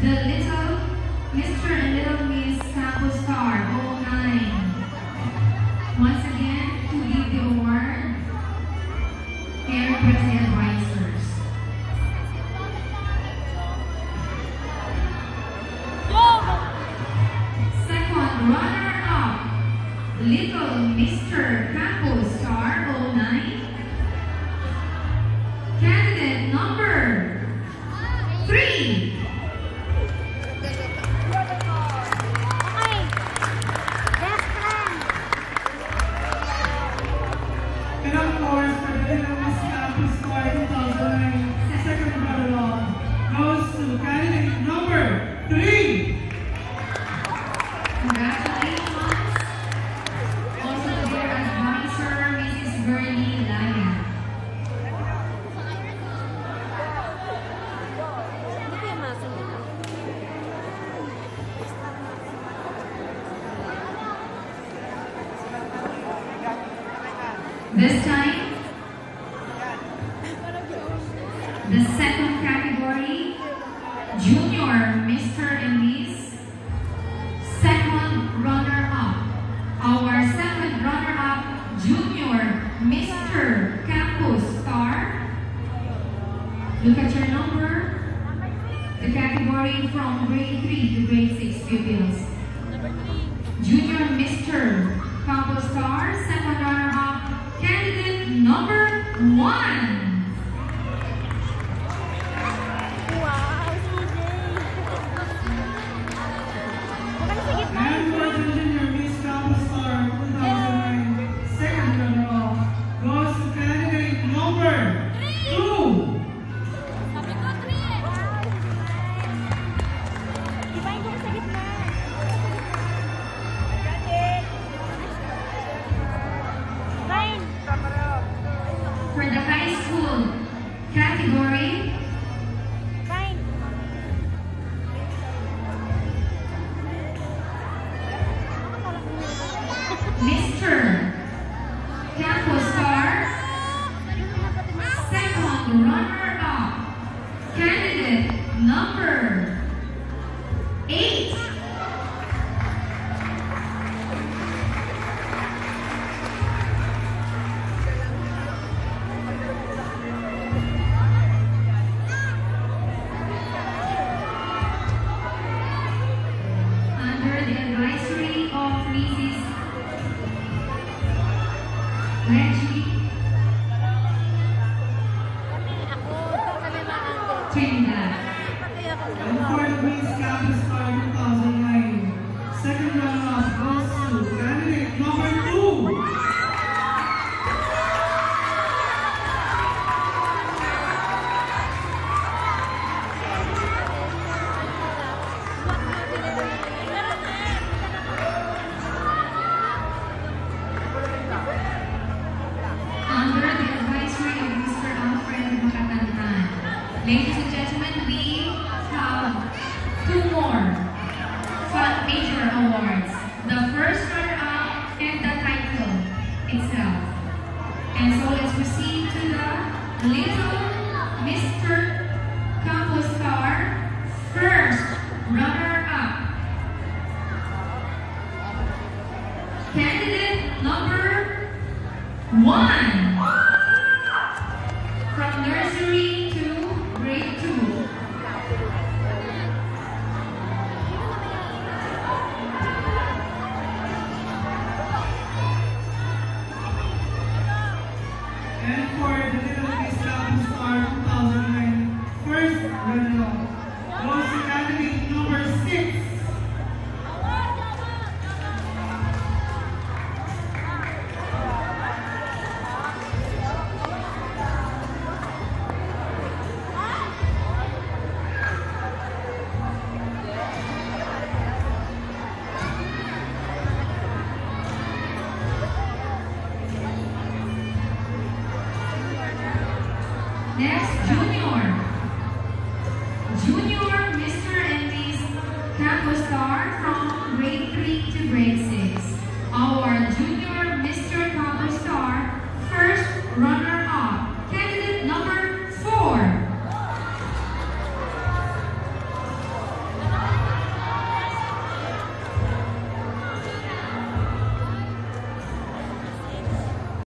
the little Mr. and Little Miss Campus Star 09. Once again, to give the award, Parent Pressy Advisors. Second runner-up, Little Mr. Campus Star 09. Candidate number 3. And of course, for the Little Miss Campus Star 2009, second runner-up goes to candidate number 3. Congratulations. Also to their advisor, Mrs. Bernie Laya. This time, the second category, Junior Mr. and Miss, second runner-up. Our second runner-up, Junior Mr. Campus Star. Look at your number. The category from grade 3 to grade 6 pupils. Junior Mr. Campus Star, second runner-up, candidate number 1. And for the Junior Miss Campus Star 2009, second runner-up goes to candidate number 2. For the high school category, Mr. Campus Star, second runner-up, candidate number 8. Under the advisory of Mrs. Reggie Trinidad. And for the Miss Campus Star 2009, second runner-up goes to candidate number 2. Under the advisory of Mr. Alfred Makatantan. Ladies and gentlemen, we have 2 more fun major awards. The first runner-up and the title itself. And so let's proceed to the Little Mr. Campus Star first runner-up. Candidate number 1. From nursery to grade 2. And for the Little Miss Campus Star 2009, first runner-up goes to candidate number 6. Next, Junior. Junior Mr. and Miss Campus Star from grade 3 to grade 6. Our Junior Mr. Campus Star first runner